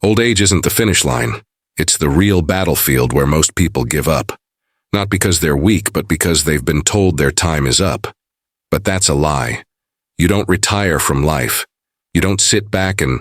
Old age isn't the finish line. It's the real battlefield where most people give up. Not because they're weak, but because they've been told their time is up. But that's a lie. You don't retire from life. You don't sit back and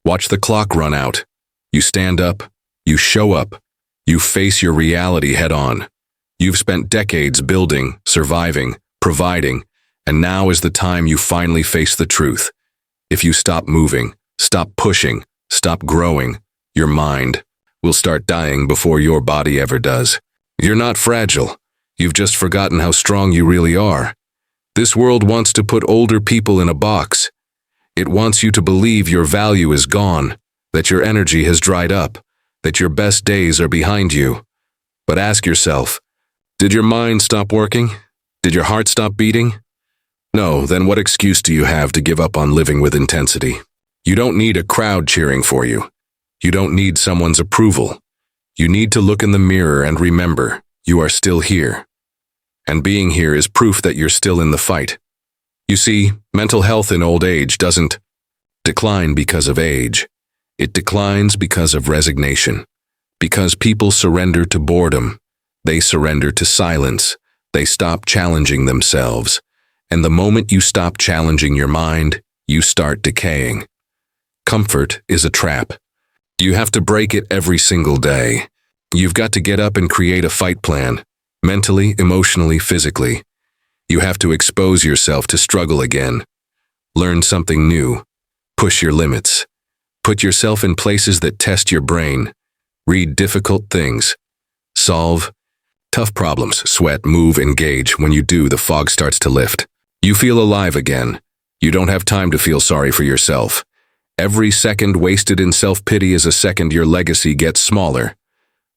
watch the clock run out. You stand up, you show up, you face your reality head on. You've spent decades building, surviving, providing, and now is the time you finally face the truth. If you stop moving, stop pushing, stop growing, your mind will start dying before your body ever does. You're not fragile. You've just forgotten how strong you really are. This world wants to put older people in a box. It wants you to believe your value is gone, that your energy has dried up, that your best days are behind you. But ask yourself, did your mind stop working? Did your heart stop beating? No, then what excuse do you have to give up on living with intensity? You don't need a crowd cheering for you. You don't need someone's approval. You need to look in the mirror and remember, you are still here. And being here is proof that you're still in the fight. You see, mental health in old age doesn't decline because of age. It declines because of resignation. Because people surrender to boredom. They surrender to silence. They stop challenging themselves. And the moment you stop challenging your mind, you start decaying. Comfort is a trap. You have to break it every single day. You've got to get up and create a fight plan, mentally, emotionally, physically. You have to expose yourself to struggle again. Learn something new. Push your limits. Put yourself in places that test your brain. Read difficult things. Solve tough problems. Sweat, move, engage. When you do, the fog starts to lift. You feel alive again. You don't have time to feel sorry for yourself. Every second wasted in self-pity is a second your legacy gets smaller.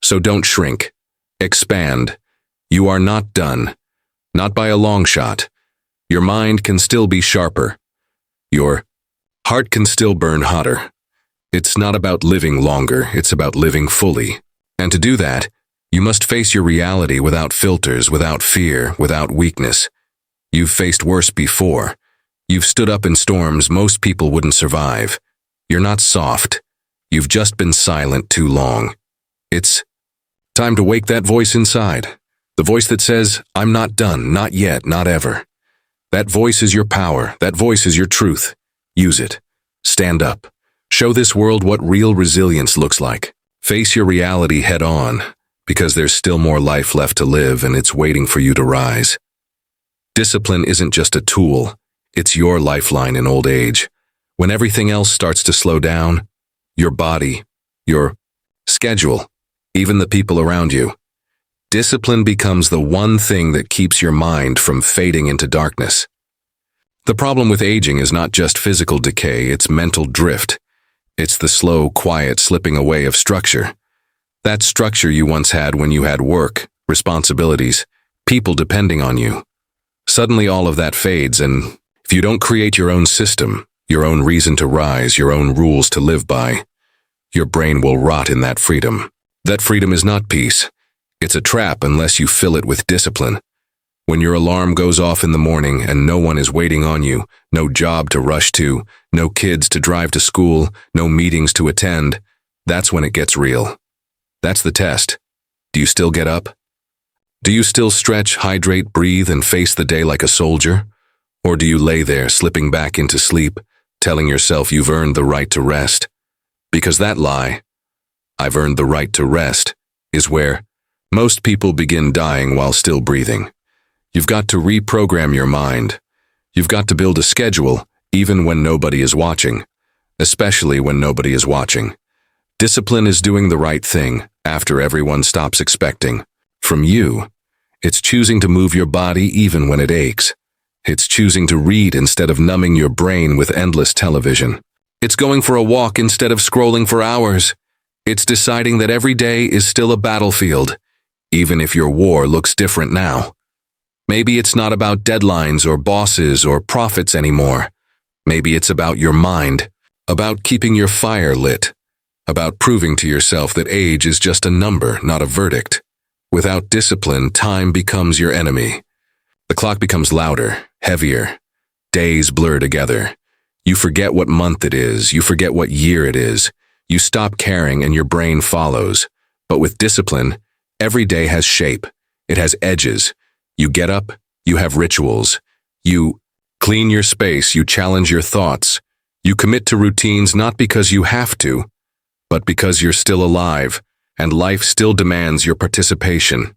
So don't shrink. Expand. You are not done. Not by a long shot. Your mind can still be sharper. Your heart can still burn hotter. It's not about living longer, it's about living fully. And to do that, you must face your reality without filters, without fear, without weakness. You've faced worse before. You've stood up in storms most people wouldn't survive. You're not soft. You've just been silent too long. It's time to wake that voice inside. The voice that says, I'm not done, not yet, not ever. That voice is your power. That voice is your truth. Use it. Stand up. Show this world what real resilience looks like. Face your reality head on, because there's still more life left to live and it's waiting for you to rise. Discipline isn't just a tool. It's your lifeline in old age. When everything else starts to slow down, your body, your schedule, even the people around you, discipline becomes the one thing that keeps your mind from fading into darkness. The problem with aging is not just physical decay, it's mental drift. It's the slow, quiet slipping away of structure. That structure you once had when you had work, responsibilities, people depending on you. Suddenly all of that fades, and if you don't create your own system, your own reason to rise, your own rules to live by, your brain will rot in that freedom. That freedom is not peace. It's a trap unless you fill it with discipline. When your alarm goes off in the morning and no one is waiting on you, no job to rush to, no kids to drive to school, no meetings to attend, that's when it gets real. That's the test. Do you still get up? Do you still stretch, hydrate, breathe, and face the day like a soldier? Or do you lay there, slipping back into sleep, telling yourself you've earned the right to rest? Because that lie, I've earned the right to rest, is where most people begin dying while still breathing. You've got to reprogram your mind. You've got to build a schedule, even when nobody is watching, especially when nobody is watching. Discipline is doing the right thing after everyone stops expecting. From you, it's choosing to move your body even when it aches. It's choosing to read instead of numbing your brain with endless television. It's going for a walk instead of scrolling for hours. It's deciding that every day is still a battlefield, even if your war looks different now. Maybe it's not about deadlines or bosses or profits anymore. Maybe it's about your mind, about keeping your fire lit, about proving to yourself that age is just a number, not a verdict. Without discipline, time becomes your enemy. The clock becomes louder, heavier. Days blur together. You forget what month it is. You forget what year it is. You stop caring and your brain follows. But with discipline, every day has shape. It has edges. You get up, you have rituals. You clean your space, you challenge your thoughts. You commit to routines not because you have to, but because you're still alive, and life still demands your participation.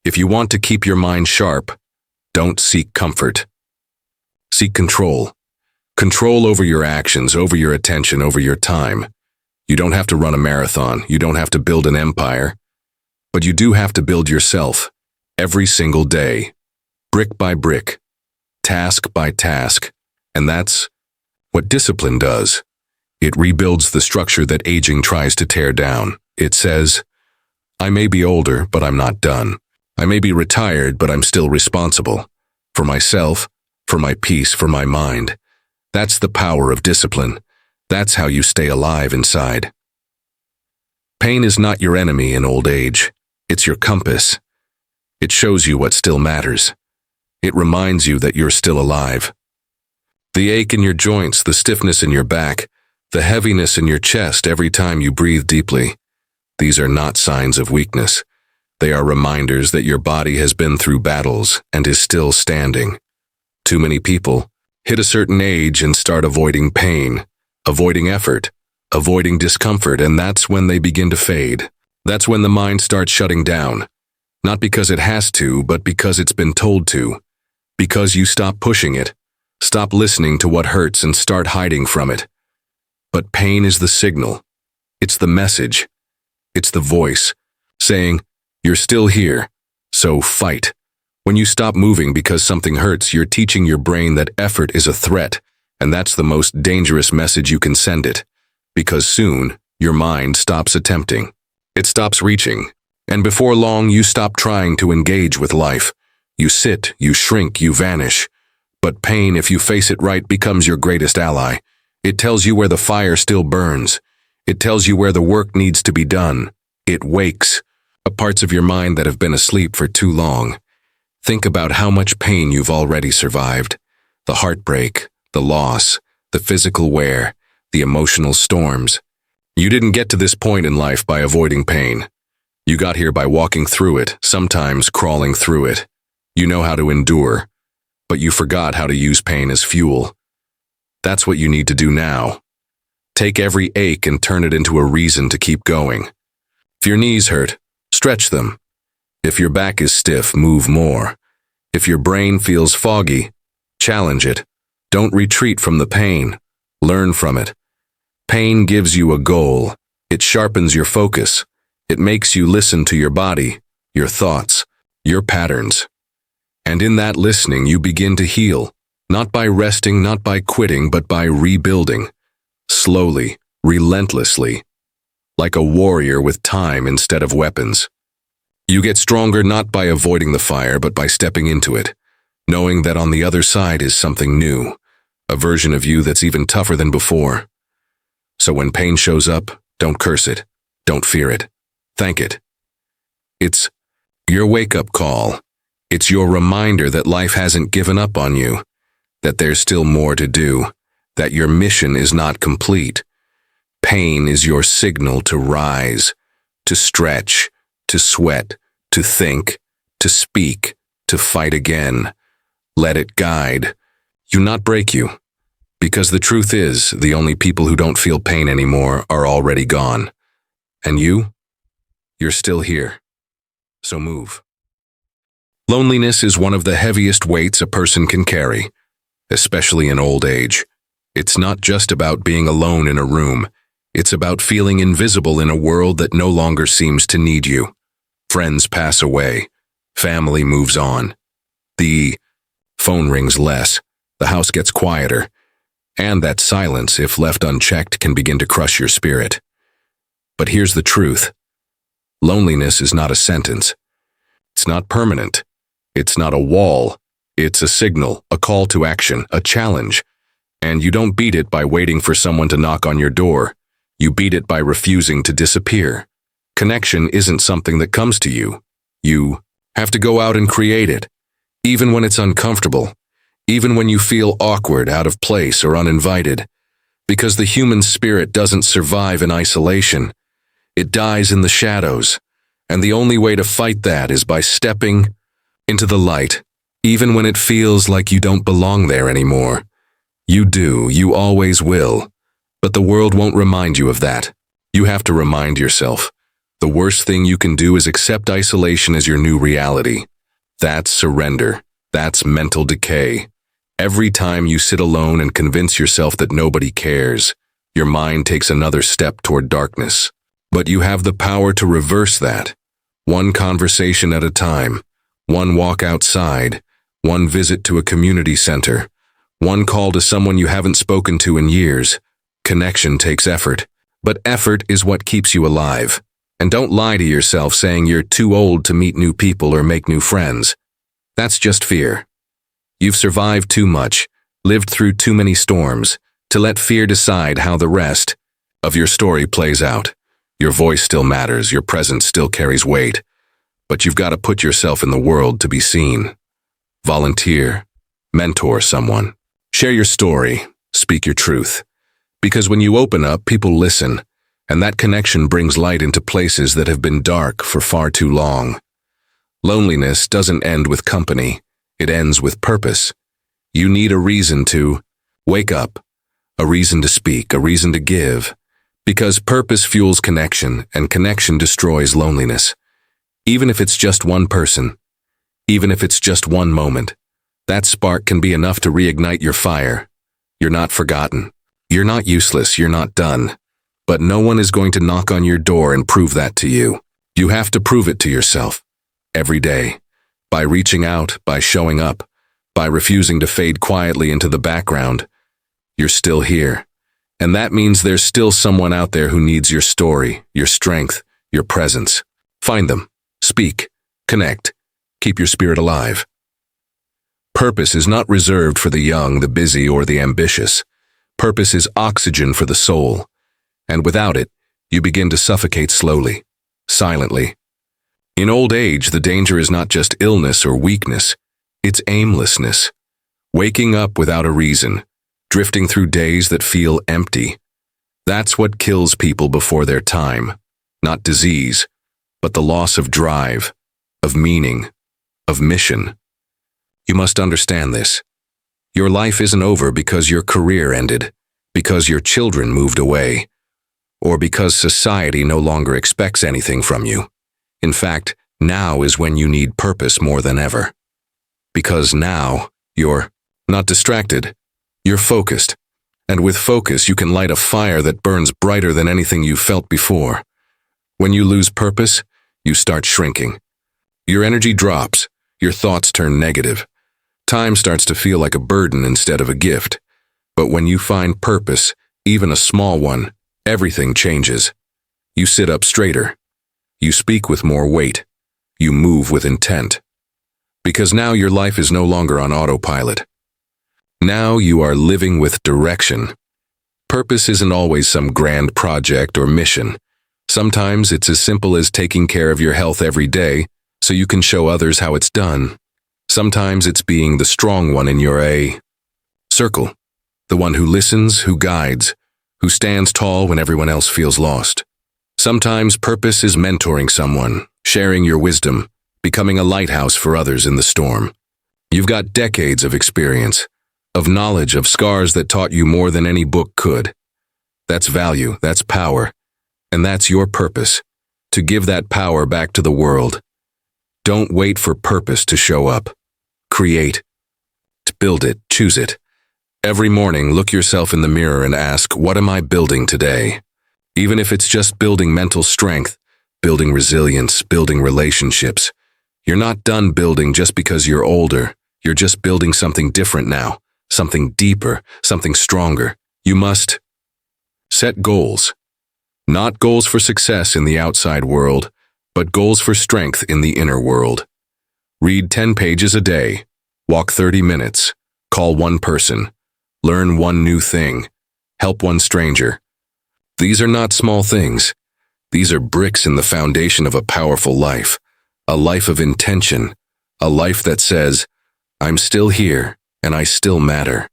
If you want to keep your mind sharp, don't seek comfort. Seek control. Control over your actions, over your attention, over your time. You don't have to run a marathon. You don't have to build an empire. But you do have to build yourself every single day, brick by brick, task by task. And that's what discipline does. It rebuilds the structure that aging tries to tear down. It says, I may be older, but I'm not done. I may be retired, but I'm still responsible. For myself, for my peace, for my mind. That's the power of discipline. That's how you stay alive inside. Pain is not your enemy in old age. It's your compass. It shows you what still matters. It reminds you that you're still alive. The ache in your joints, the stiffness in your back, the heaviness in your chest every time you breathe deeply. These are not signs of weakness. They are reminders that your body has been through battles and is still standing. Too many people hit a certain age and start avoiding pain, avoiding effort, avoiding discomfort, and that's when they begin to fade. That's when the mind starts shutting down. Not because it has to, but because it's been told to. Because you stop pushing it, stop listening to what hurts and start hiding from it. But pain is the signal. It's the message. It's the voice saying, you're still here, so fight. When you stop moving because something hurts, you're teaching your brain that effort is a threat, and that's the most dangerous message you can send it. Because soon, your mind stops attempting. It stops reaching, and before long, you stop trying to engage with life. You sit, you shrink, you vanish. But pain, if you face it right, becomes your greatest ally. It tells you where the fire still burns. It tells you where the work needs to be done. It wakes up parts of your mind that have been asleep for too long. Think about how much pain you've already survived. The heartbreak, the loss, the physical wear, the emotional storms. You didn't get to this point in life by avoiding pain. You got here by walking through it, sometimes crawling through it. You know how to endure, but you forgot how to use pain as fuel. That's what you need to do now. Take every ache and turn it into a reason to keep going. If your knees hurt, stretch them. If your back is stiff, move more. If your brain feels foggy, challenge it. Don't retreat from the pain. Learn from it. Pain gives you a goal. It sharpens your focus. It makes you listen to your body, your thoughts, your patterns. And in that listening, you begin to heal. Not by resting, not by quitting, but by rebuilding. Slowly, relentlessly. Like a warrior with time instead of weapons. You get stronger not by avoiding the fire, but by stepping into it, knowing that on the other side is something new, a version of you that's even tougher than before. So when pain shows up, don't curse it, don't fear it, thank it. It's your wake-up call. It's your reminder that life hasn't given up on you, that there's still more to do, that your mission is not complete. Pain is your signal to rise, to stretch, to sweat, to think, to speak, to fight again. Let it guide you, not break you. Because the truth is, the only people who don't feel pain anymore are already gone. And you're still here. So move. Loneliness is one of the heaviest weights a person can carry, especially in old age. It's not just about being alone in a room. It's about feeling invisible in a world that no longer seems to need you. Friends pass away. Family moves on. The phone rings less. The house gets quieter. And that silence, if left unchecked, can begin to crush your spirit. But here's the truth. Loneliness is not a sentence. It's not permanent. It's not a wall. It's a signal, a call to action, a challenge. And you don't beat it by waiting for someone to knock on your door. You beat it by refusing to disappear. Connection isn't something that comes to you. You have to go out and create it, even when it's uncomfortable, even when you feel awkward, out of place, or uninvited. Because the human spirit doesn't survive in isolation. It dies in the shadows. And the only way to fight that is by stepping into the light, even when it feels like you don't belong there anymore. You do, you always will. But the world won't remind you of that. You have to remind yourself. The worst thing you can do is accept isolation as your new reality. That's surrender. That's mental decay. Every time you sit alone and convince yourself that nobody cares, your mind takes another step toward darkness. But you have the power to reverse that. One conversation at a time, one walk outside, one visit to a community center, one call to someone you haven't spoken to in years. Connection takes effort, but effort is what keeps you alive. And don't lie to yourself saying you're too old to meet new people or make new friends. That's just fear. You've survived too much, lived through too many storms, to let fear decide how the rest of your story plays out. Your voice still matters, your presence still carries weight, but you've got to put yourself in the world to be seen. Volunteer, mentor someone, share your story, speak your truth. Because when you open up, people listen, and that connection brings light into places that have been dark for far too long. Loneliness doesn't end with company. It ends with purpose. You need a reason to wake up, a reason to speak, a reason to give. Because purpose fuels connection, and connection destroys loneliness. Even if it's just one person, even if it's just one moment, that spark can be enough to reignite your fire. You're not forgotten. You're not useless. You're not done. But no one is going to knock on your door and prove that to you. You have to prove it to yourself. Every day. By reaching out, by showing up, by refusing to fade quietly into the background. You're still here. And that means there's still someone out there who needs your story, your strength, your presence. Find them. Speak. Connect. Keep your spirit alive. Purpose is not reserved for the young, the busy, or the ambitious. Purpose is oxygen for the soul. And without it, you begin to suffocate slowly, silently. In old age, the danger is not just illness or weakness, it's aimlessness. Waking up without a reason, drifting through days that feel empty. That's what kills people before their time. Not disease, but the loss of drive, of meaning, of mission. You must understand this. Your life isn't over because your career ended, because your children moved away, or because society no longer expects anything from you. In fact, now is when you need purpose more than ever. Because now, you're not distracted, you're focused. And with focus, you can light a fire that burns brighter than anything you've felt before. When you lose purpose, you start shrinking. Your energy drops, your thoughts turn negative. Time starts to feel like a burden instead of a gift. But when you find purpose, even a small one, everything changes. You sit up straighter. You speak with more weight. You move with intent. Because now your life is no longer on autopilot. Now you are living with direction. Purpose isn't always some grand project or mission. Sometimes it's as simple as taking care of your health every day so you can show others how it's done. Sometimes it's being the strong one in your circle, the one who listens, who guides, who stands tall when everyone else feels lost. Sometimes purpose is mentoring someone, sharing your wisdom, becoming a lighthouse for others in the storm. You've got decades of experience, of knowledge, of scars that taught you more than any book could. That's value, that's power, and that's your purpose, to give that power back to the world. Don't wait for purpose to show up. Create. To build it, choose it. Every morning, look yourself in the mirror and ask, what am I building today? Even if it's just building mental strength, building resilience, building relationships. You're not done building just because you're older. You're just building something different now, something deeper, something stronger. You must set goals. Not goals for success in the outside world, but goals for strength in the inner world. Read 10 pages a day, walk 30 minutes, call one person, learn one new thing, help one stranger. These are not small things. These are bricks in the foundation of a powerful life, a life of intention, a life that says, I'm still here and I still matter.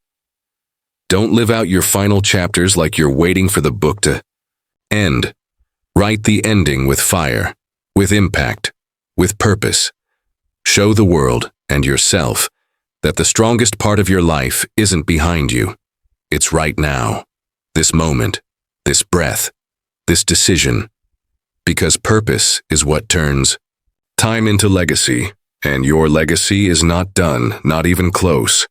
Don't live out your final chapters like you're waiting for the book to end. Write the ending with fire, with impact, with purpose. Show the world and yourself that the strongest part of your life isn't behind you. It's right now, this moment, this breath, this decision. Because purpose is what turns time into legacy, and your legacy is not done, not even close.